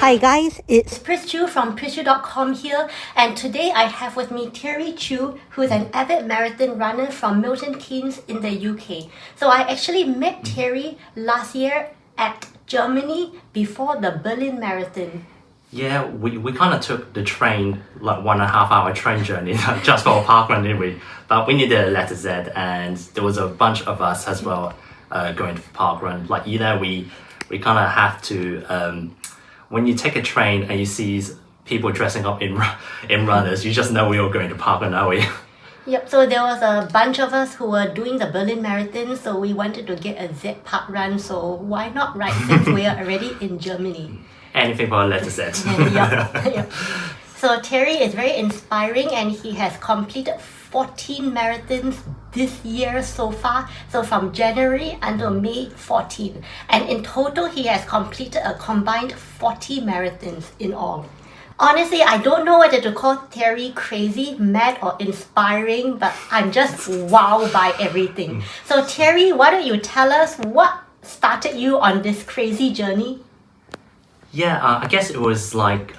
Hi guys, it's Chew from Chew.com here, and today I have with me Thierry Chew, who is an avid marathon runner from Milton Keynes in the UK. So I actually met Thierry last year at Germany before the Berlin Marathon. Yeah, we kind of took the train, like 1.5 hour train journey just for a park run, didn't we? But we needed a letter Z, and there was a bunch of us as well going to park run. Like, you know, we kind of have to, when you take a train and you see people dressing up in runners, you just know we were going to park run, are we? Yep, so there was a bunch of us who were doing the Berlin Marathon, so we wanted to get a Z park run, so why not, right, since we are already in Germany. Anything for a letter Z. Yep. So Thierry is very inspiring, and he has completed 14 marathons this year so far. So from January until May 14. And in total, he has completed a combined 40 marathons in all. Honestly, I don't know whether to call Thierry crazy, mad, or inspiring, but I'm just wowed by everything. So Thierry, why don't you tell us what started you on this crazy journey? Yeah, I guess it was like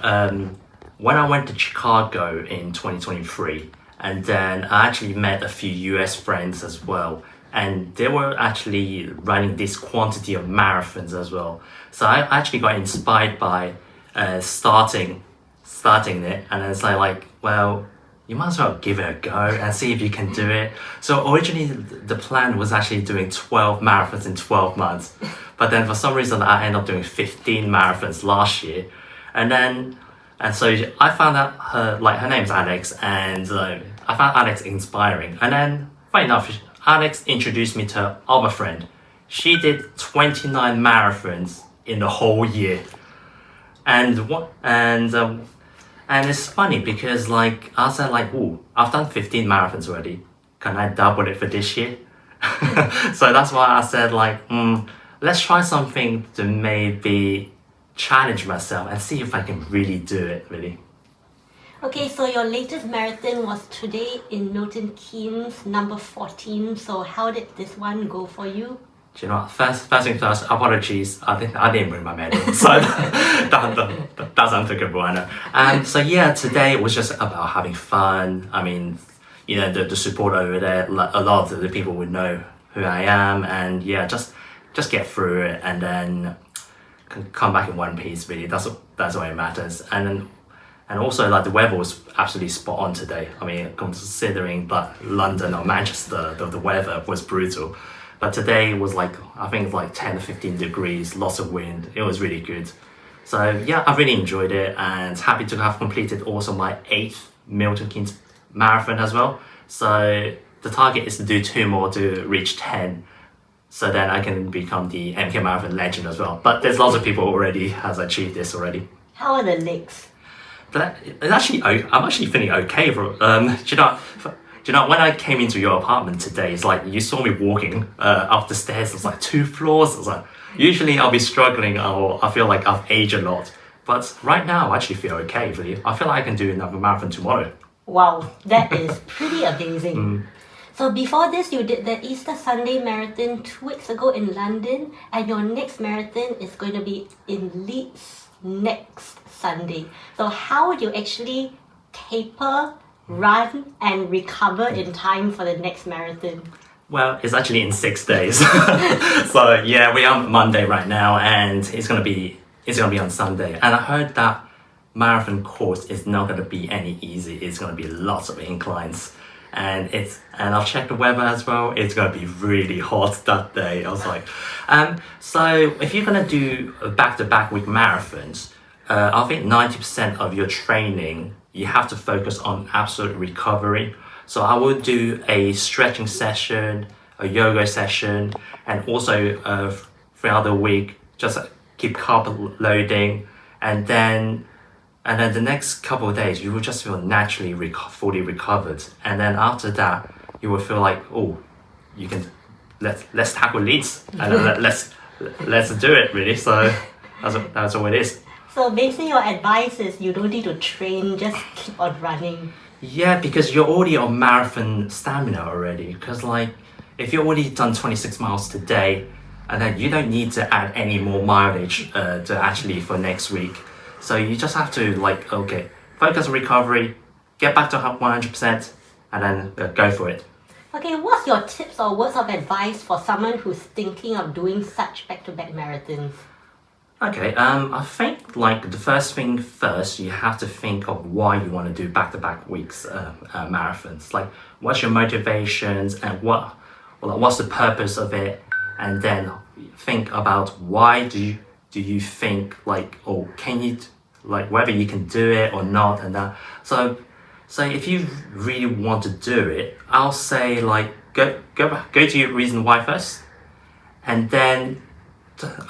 when I went to Chicago in 2023, and then I actually met a few US friends as well, and they were actually running this quantity of marathons as well. So I actually got inspired by starting it, and then it's like, well, you might as well give it a go and see if you can do it. So originally the plan was actually doing 12 marathons in 12 months. But then for some reason I ended up doing 15 marathons last year. And so I found out her name's Alex, and I found Alex inspiring. And then, funny enough, Alex introduced me to her other friend. She did 29 marathons in the whole year. And it's funny because like I said, like, ooh, I've done 15 marathons already. Can I double it for this year? So that's why I said, like, let's try something to maybe challenge myself and see if I can really do it, really. Okay, so your latest marathon was today in Milton Keynes, number 14. So how did this one go for you? Do you know what? First thing first, apologies. I didn't bring my medal, so that's unthinkable, I know. So yeah, today was just about having fun. I mean, you know, the support over there, a lot of the people would know who I am, and yeah, just get through it, and then come back in one piece. Really, that's what it matters. And also, like, the weather was absolutely spot on today. I mean, considering that London or Manchester, the weather was brutal. But today was like, I think like 10 to 15 degrees, lots of wind. It was really good. So yeah, I really enjoyed it, and happy to have completed also my 8th Milton Keynes marathon as well. So the target is to do 2 more to reach 10. So then I can become the MK Marathon legend as well. But there's lots of people already has achieved this already. How are the legs? But I'm actually feeling okay. Do you know, when I came into your apartment today, it's like you saw me walking up the stairs. It's like 2 floors. It's like, usually I'll be struggling, or I feel like I've aged a lot. But right now I actually feel okay, really. I feel like I can do another marathon tomorrow. Wow, that is pretty amazing. So before this, you did the Easter Sunday Marathon 2 weeks ago in London, and your next marathon is going to be in Leeds next Sunday. So how would you actually taper, run, and recover in time for the next marathon? Well, it's actually in 6 days. So yeah, we are Monday right now, and it's gonna be on Sunday. And I heard that marathon course is not gonna be any easy. It's gonna be lots of inclines, and I've checked the weather as well. It's gonna be really hot that day. I was like, so if you're gonna do back-to-back week marathons, I think 90% of your training, you have to focus on absolute recovery. So I will do a stretching session, a yoga session, and also throughout the week, just keep carb loading, and then the next couple of days, you will just feel naturally fully recovered. And then after that, you will feel like, oh, you can let's tackle Leeds, and let's do it, really. So that's all it is. So basically your advice is you don't need to train, just keep on running. Yeah, because you're already on marathon stamina already. Because like, if you've already done 26 miles today, and then you don't need to add any more mileage to actually for next week. So you just have to like, okay, focus on recovery, get back to 100%, and then go for it. Okay, what's your tips or words of advice for someone who's thinking of doing such back-to-back marathons? Okay, I think like the first thing first, you have to think of why you want to do back-to-back weeks marathons. Like, what's your motivations and what's the purpose of it, and then think about why do you think like, or can you like whether you can do it or not, and that. So if you really want to do it, I'll say like go to your reason why first, and then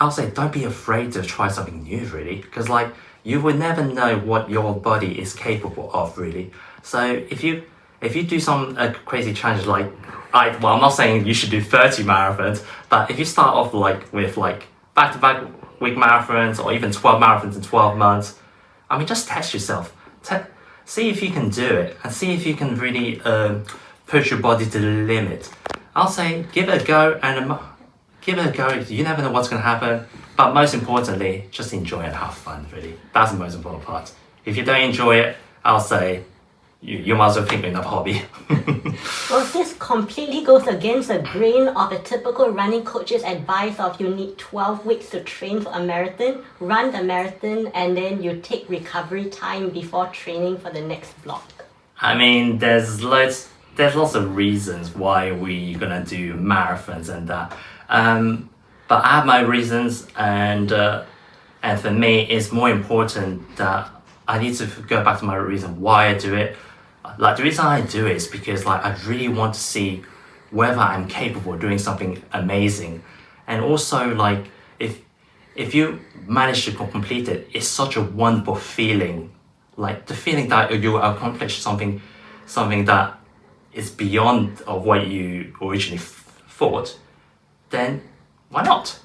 I'll say don't be afraid to try something new, really, because like you will never know what your body is capable of, really. So if you do some crazy challenge like I'm not saying you should do 30 marathons, but if you start off like with like back-to-back week marathons or even 12 marathons in 12 months, I mean, just test yourself. See if you can do it and see if you can really push your body to the limit. I'll say give it a go, and you never know what's going to happen, but most importantly, just enjoy and have fun, really. That's the most important part. If you don't enjoy it, I'll say you might as well think of another hobby. Well, this completely goes against the grain of a typical running coach's advice of you need 12 weeks to train for a marathon, run the marathon, and then you take recovery time before training for the next block. I mean, there's lots of reasons why we're gonna do marathons and that. But I have my reasons, and for me, it's more important that I need to go back to my reason why I do it. Like the reason I do it is because like I really want to see whether I'm capable of doing something amazing, and also like if you manage to complete it, it's such a wonderful feeling. Like the feeling that you accomplished something that is beyond of what you originally thought. Then why not?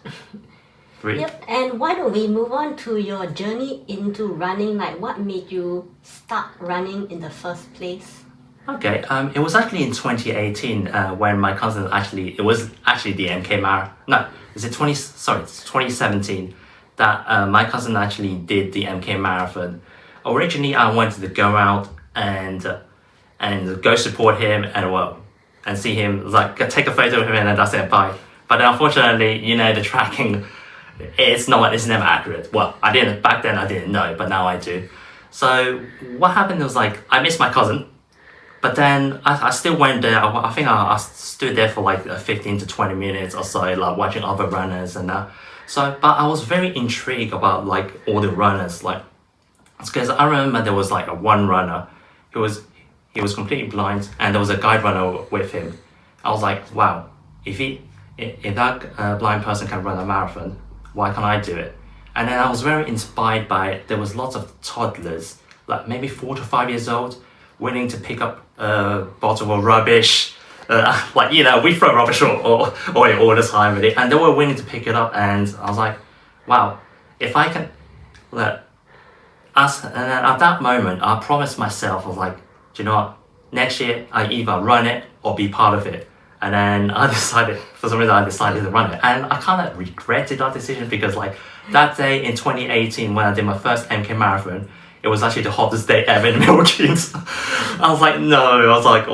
Really? Yep, and why don't we move on to your journey into running? Like, what made you start running in the first place? Okay, it was actually in 2018 when my cousin it was actually the MK Marathon. No, it's 2017 that my cousin actually did the MK Marathon. Originally, I wanted to go out and go support him and see him, like take a photo of him and then that's it, bye. But unfortunately, the tracking, it's never accurate. Well, back then I didn't know, but now I do. So what happened was like, I missed my cousin, but then I still went there. I think I stood there for like 15 to 20 minutes or so, like watching other runners and that. So, but I was very intrigued about like all the runners, like, because I remember there was like one runner who was completely blind, and there was a guide runner with him. I was like, wow, if that blind person can run a marathon, why can't I do it? And then I was very inspired by it. There was lots of toddlers, like maybe 4 to 5 years old, willing to pick up a bottle of rubbish. We throw rubbish away all the time, really. And they were willing to pick it up, and I was like, wow, if I can and then at that moment, I promised myself, I was like, do you know what? Next year, I either run it or be part of it. And then for some reason, I decided to run it. And I kind of regretted that decision because like that day in 2018, when I did my first MK Marathon, it was actually the hottest day ever in Milwaukee. I was like,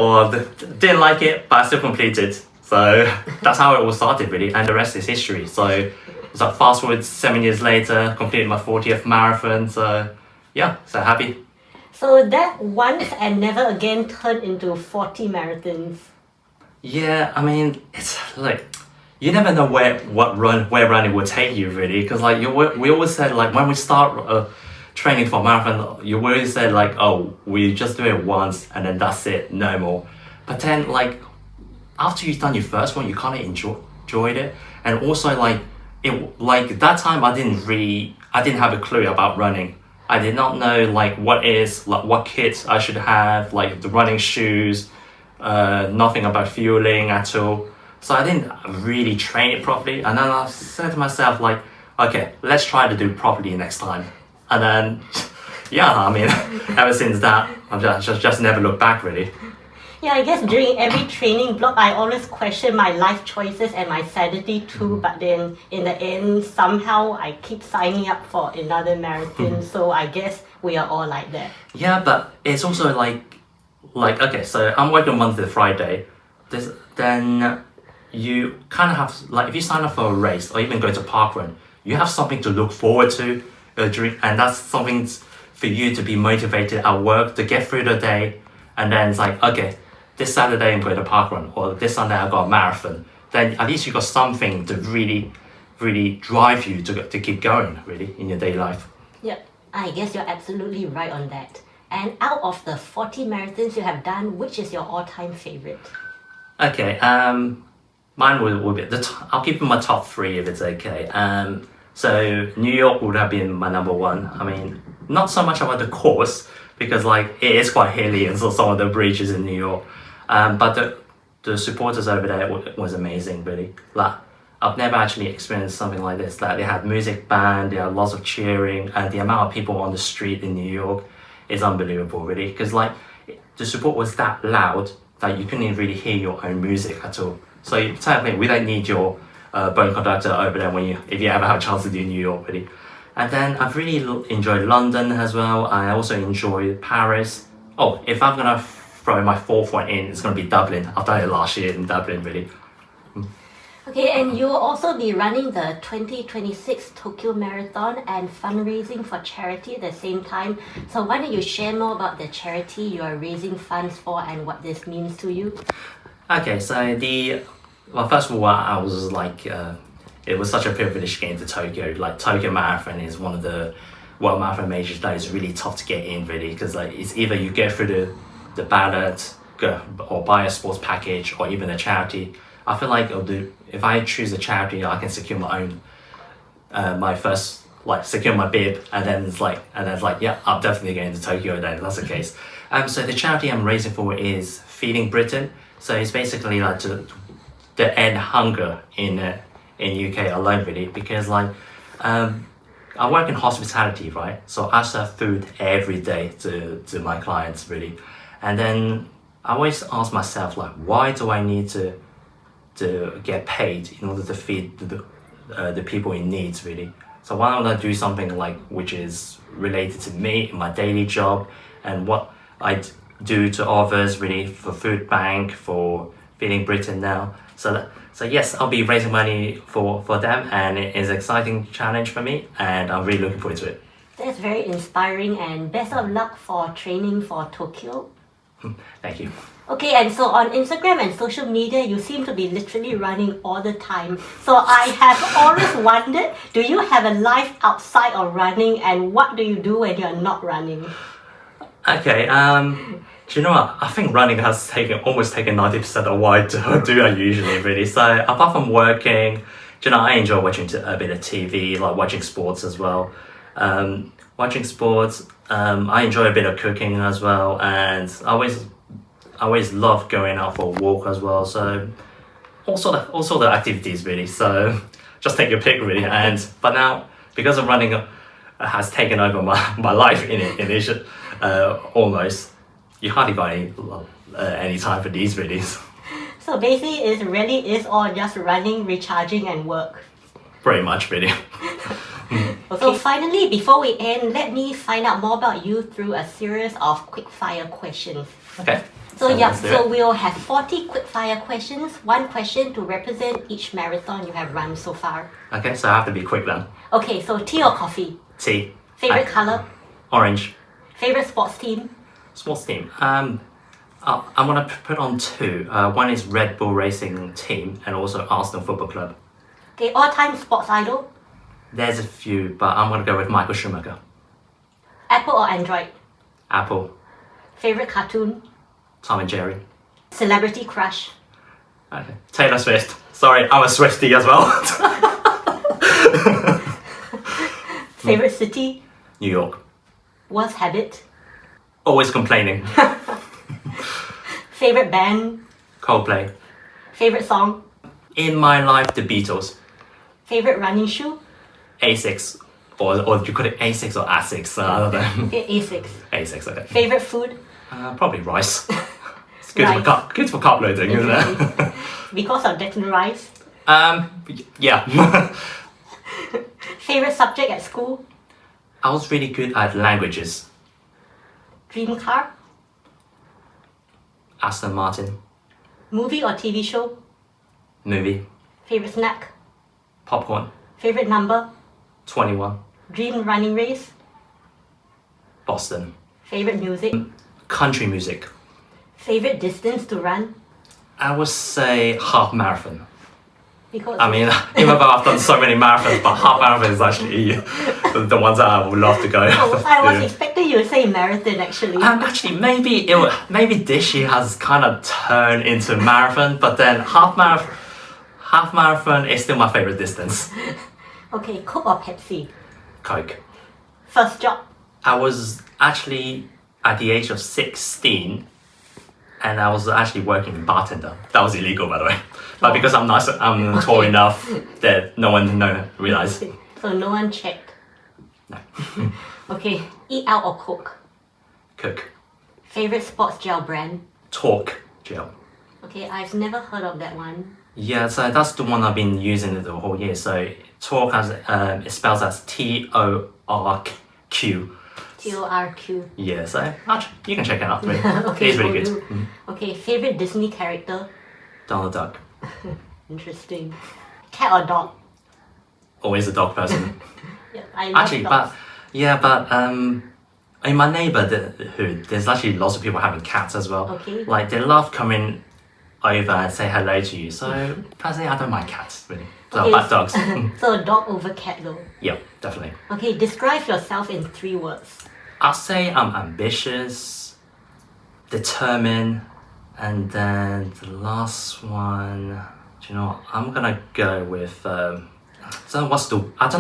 didn't like it, but I still completed. So that's how it all started, really. And the rest is history. So it's like fast forward 7 years later, completed my 40th marathon. So yeah, so happy. So that once and never again turned into 40 marathons. Yeah, I mean, it's like you never know where running will take you, really, because like we always said, like when we start training for marathon, you always said like, oh, we just do it once and then that's it, no more. But then like after you've done your first one, you kind of enjoyed it, and also like that time I didn't have a clue about running. I did not know like what kits I should have, like the running shoes. Nothing about fueling at all, so I didn't really train it properly. And then I said to myself like, okay, let's try to do it properly next time. And then yeah, I mean ever since that I've just never looked back, really. Yeah, I guess during every training block, I always question my life choices and my sanity too. But then in the end, somehow I keep signing up for another marathon. So I guess we are all like that. Yeah, but it's also okay, so I'm working Monday to Friday. Then you kind of have like if you sign up for a race or even go to parkrun, you have something to look forward to and that's something for you to be motivated at work to get through the day. And then it's like, okay, this Saturday I'm going to parkrun, or this Sunday I got a marathon. Then at least you got something to really, really drive you to keep going really in your daily life. Yep, I guess you're absolutely right on that. And out of the 40 marathons you have done, which is your all-time favorite? Okay, mine will be I'll keep my top three if it's okay. So New York would have been my number one. I mean, not so much about the course because like it is quite hilly and so some of the bridges in New York. But the supporters over there was amazing, really. Like I've never actually experienced something like this. Like they had music band, there are lots of cheering, and the amount of people on the street in New York is unbelievable, really. Because like the support was that loud that you couldn't even really hear your own music at all. So technically, we don't need your bone conductor over there if you ever have a chance to do New York, really. And then I've really enjoyed London as well. I also enjoy Paris. Oh, if I'm gonna throw my fourth one in, it's gonna be Dublin. I've done it last year in Dublin, really. Okay, and you'll also be running the 2026 Tokyo Marathon and fundraising for charity at the same time. So why don't you share more about the charity you are raising funds for and what this means to you? Okay, so first of all, I was like, it was such a privilege getting to Tokyo. Like Tokyo Marathon is one of the world marathon majors that is really tough to get in, really, because like it's either you get through the ballot, or buy a sports package, or even a charity. I feel like if I choose a charity, I can secure my own, secure my bib, and then it's like, yeah, I'm definitely going to Tokyo then. If that's the case. So the charity I'm raising for is Feeding Britain. So it's basically like to end hunger in UK alone, really, because like I work in hospitality, right? So I serve food every day to my clients, really, and then I always ask myself like, why do I need to get paid in order to feed the people in need, really? So why don't I do something like which is related to me in my daily job and what I do to others, really, for Food Bank, for Feeding Britain now. So yes, I'll be raising money for them, and it is an exciting challenge for me, and I'm really looking forward to it. That's very inspiring, and best of luck for training for Tokyo. Thank you. Okay, and so on Instagram and social media, you seem to be literally running all the time. So I have always wondered, do you have a life outside of running, and what do you do when you're not running? Okay, do you know what? I think running has almost taken 90% of what I do usually, really. So apart from working, do you know, I enjoy watching a bit of TV, like watching sports as well. Watching sports, I enjoy a bit of cooking as well, and I always love going out for a walk as well. So all sort of activities, really. So just take your pick, really. But now, because of running has taken over my life almost, you hardly got any time for these, really. So basically, it really is all just running, recharging, and work. Pretty much, really. Okay. So finally, before we end, let me find out more about you through a series of quick-fire questions. Okay. So we'll have 40 quick-fire questions, one question to represent each marathon you have run so far. Okay, so I have to be quick then. Okay, so tea or coffee? Tea. Favorite color? Orange. Favorite sports team? Sports team. I'm gonna put on two. One is Red Bull Racing Team and also Arsenal Football Club. Okay, all-time sports idol? There's a few, but I'm gonna go with Michael Schumacher. Apple or Android? Apple. Favorite cartoon? Tom and Jerry. Celebrity crush? Okay. Taylor Swift. Sorry, I'm a Swiftie as well. Favorite city? New York. Worst habit? Always complaining. Favorite band? Coldplay. Favorite song? In my life, the Beatles. Favorite running shoe? A6. Or you call it A6 or A6, I don't know. A6. A6, okay. Favorite food? Probably rice. It's good Rice. good for carb loading, isn't it? Because of that rice. Yeah. Favorite subject at school? I was really good at languages. Dream car? Aston Martin. Movie or TV show? Movie. Favorite snack? Popcorn. Favorite number? 21. Dream running race? Boston. Favorite music? Country music. Favorite distance to run? I would say half marathon. Because I mean, even though I've done so many marathons, but half marathon is actually the ones that I would love to go. oh, I was Yeah. expecting you to say marathon actually. Actually, maybe this year has kind of turned into marathon, but then half marathon is still my favorite distance. Okay, Coke or Pepsi? Coke. First job? I was actually at the age of 16, and I was actually working in bartender. That was illegal, by the way. But because I'm nice, I'm tall enough that no one realized. So no one checked. No. Okay, eat out or cook? Cook. Favorite sports gel brand? Talk gel. Okay, I've never heard of that one. Yeah, so that's the one I've been using the whole year. So Talk has it spells as TORQ. TORQ. Yeah, so actually, you can check it out. Really. Okay, It's really will good. do. Okay, favorite Disney character? Donald Duck. Interesting. Cat or dog? Always a dog person. Yeah, I love Actually, dogs. in my neighborhood, there's actually lots of people having cats as well. Okay. Like they love coming over and say hello to you. So personally, I don't mind cats really. So Okay, but dogs. So a dog over cat though. Yeah, definitely. Okay, describe yourself in 3 words. I'll say I'm ambitious, determined, and then the last one. Do you know what? I'm gonna go with I don't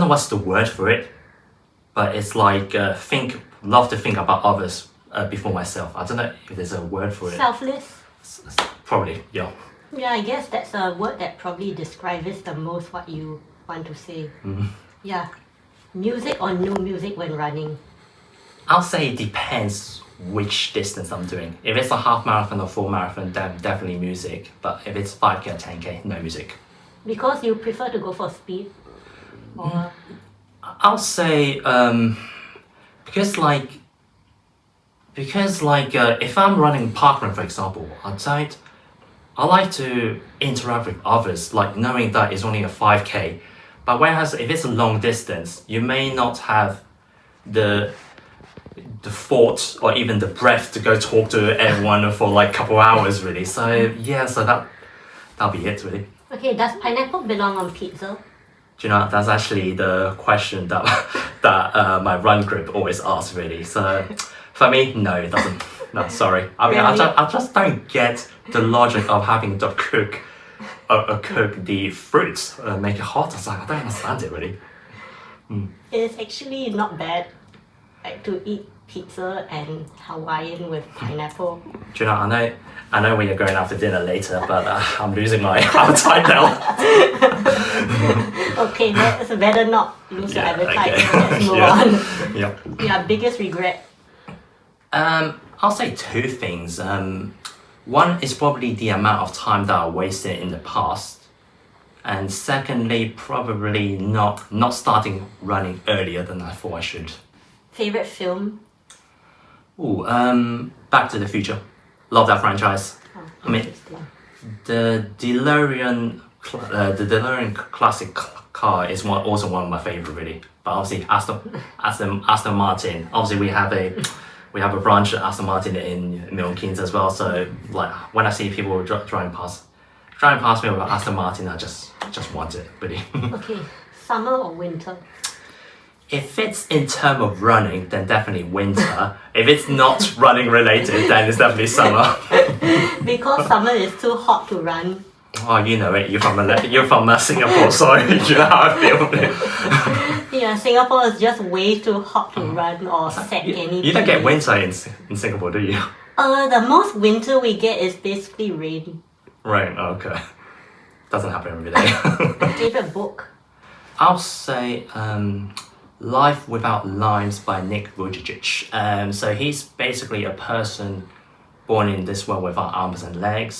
know what's the word for it, but it's like love to think about others before myself. I don't know if there's a word for it. Selfless? Probably, yeah. Yeah, I guess that's a word that probably describes the most what you want to say. Yeah. Music or no music when running? I'll say it depends which distance I'm doing. If it's a half marathon or full marathon, then definitely music. But if it's 5K or 10K, no music. Because you prefer to go for speed? Or I'll say because if I'm running parkrun, for example, I like to interact with others, like knowing that it's only a 5K. But whereas if it's a long distance, you may not have the thought or even the breath to go talk to everyone for like a couple hours really. So yeah, so that'll be it really. okay, does pineapple belong on pizza? Do you know, that's actually the question that my run group always asks really. So for me, no, it doesn't. No, sorry. I mean, Really? I just don't get the logic of having to cook the fruits, make it hot. It's like, I don't understand it really. It's actually not bad, like to eat pizza and Hawaiian with pineapple. Do you know, I know when you're going out for dinner later, but I'm losing my appetite now. Okay, let's better not lose your Yeah, appetite. okay. Let's move Yeah. on. Yeah. Yeah, biggest regret. I'll say 2 things. One is probably the amount of time that I wasted in the past, and secondly, probably not starting running earlier than I thought I should. Favorite film? Ooh, Back to the Future. Love that franchise. Oh, I mean, interesting. the DeLorean classic car is also one of my favorite really. But obviously Aston Martin. Obviously we have a branch at Aston Martin in Milton Keynes as well. So like when I see people driving past me with Aston Martin, I just want it really. Okay, summer or winter? If it's in terms of running, then definitely winter. If it's not running related, then it's definitely summer. Because summer is too hot to run. Oh, you know it. You're from Singapore, so you know how I feel. Yeah, Singapore is just way too hot to run or set any. You don't get pace. winter in Singapore, do you? The most winter we get is basically rain. Right. Okay. Doesn't happen every day. Favorite book? I'll say Life Without Lines by Nick Vujicic. So he's basically a person born in this world without arms and legs.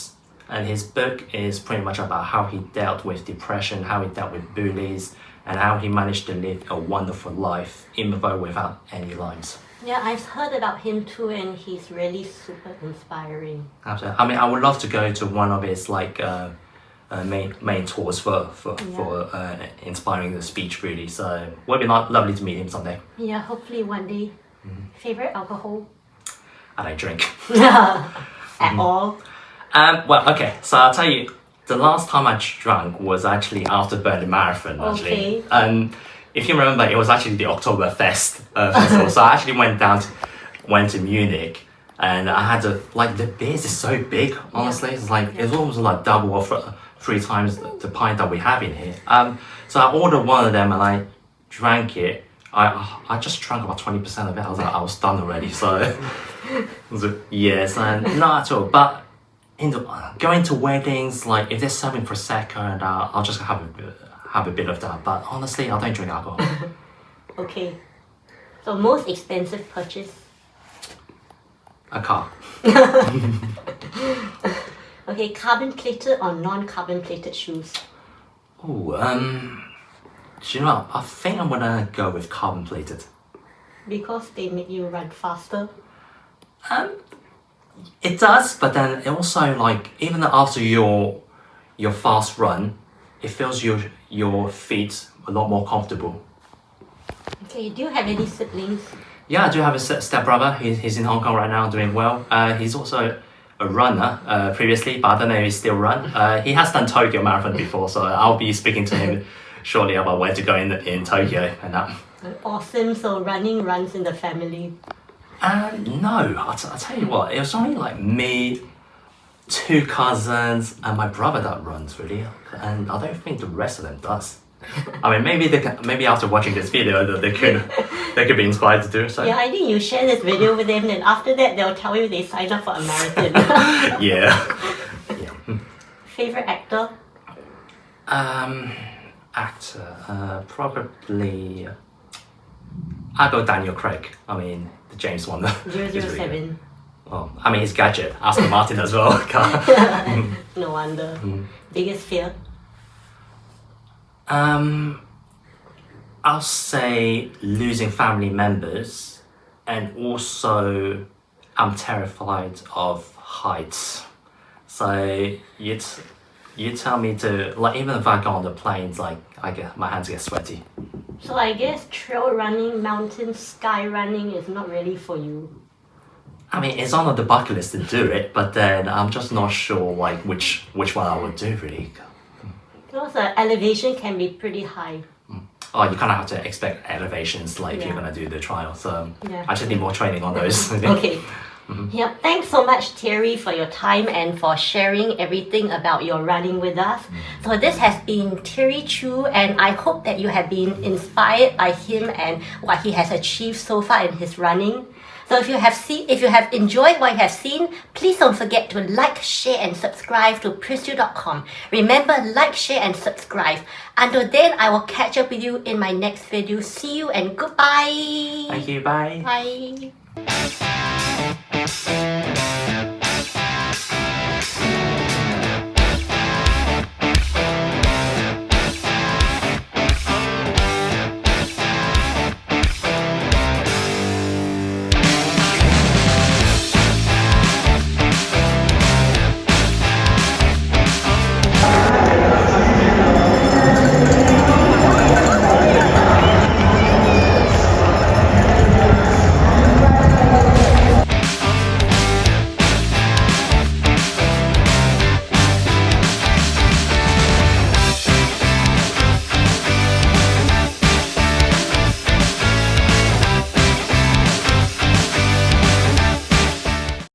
And his book is pretty much about how he dealt with depression, how he dealt with bullies, and how he managed to live a wonderful life, even though without any limbs. Yeah, I've heard about him too, and he's really super inspiring. Absolutely. I mean, I would love to go to one of his main tours for inspiring the speech, really. So it would be lovely to meet him someday. Yeah, hopefully one day. Favorite alcohol? I don't drink. At all? Well, okay. So I'll tell you, the last time I drank was actually after Berlin Marathon. Actually, Okay. If you remember, it was actually the Oktoberfest festival. So I actually went to Munich, and I had the beers is so big. Honestly, it's it's almost like double or three times the pint that we have in here. So I ordered one of them and I drank it. I just drank about 20% of it. I was done already. So yes, and not at all. But going to weddings, like if they're serving prosecco, and I'll just have a bit of that. But honestly, I don't drink alcohol. Okay. So most expensive purchase? A car. Okay, carbon plated or non-carbon plated shoes? Oh, do you know what? I think I'm gonna go with carbon plated. Because they make you run faster? It does, but then it also even after your fast run, it feels your feet a lot more comfortable. Okay, do you have any siblings? Yeah, I do have a stepbrother. He's in Hong Kong right now, doing well. He's also a runner previously, but I don't know if he still run. He has done Tokyo Marathon before, so I'll be speaking to him shortly about where to go in Tokyo and that. Awesome, so running runs in the family. No, I'll tell you what, it was only me, two cousins, and my brother that runs really, and I don't think the rest of them does. I mean, maybe after watching this video, they could be inspired to do so. Yeah, I think you share this video with them, and after that they'll tell you they sign up for a marathon. Yeah. Favorite actor? Actor, probably. I'll go Daniel Craig. I mean, the James Bond. 007. Well, I mean, his gadget, Aston Martin as well. No wonder. Biggest fear? I'll say losing family members, and also I'm terrified of heights. So you tell me to even if I go on the planes, my hands get sweaty. So I guess trail running, mountain sky running is not really for you. I mean, it's on the bucket list to do it, but then I'm just not sure which one I would do really. Because the elevation can be pretty high. Oh, you kind of have to expect elevations if you're gonna do the trial. So Yeah. I just need more training on those. I think. Okay. Yep. Thanks so much, Thierry, for your time and for sharing everything about your running with us. So this has been Thierry Chew, and I hope that you have been inspired by him and what he has achieved so far in his running. So if you have enjoyed what you have seen, please don't forget to like, share, and subscribe to PrisYou.com. Remember, like, share, and subscribe. Until then, I will catch up with you in my next video. See you and goodbye. Thank you. Bye. Bye.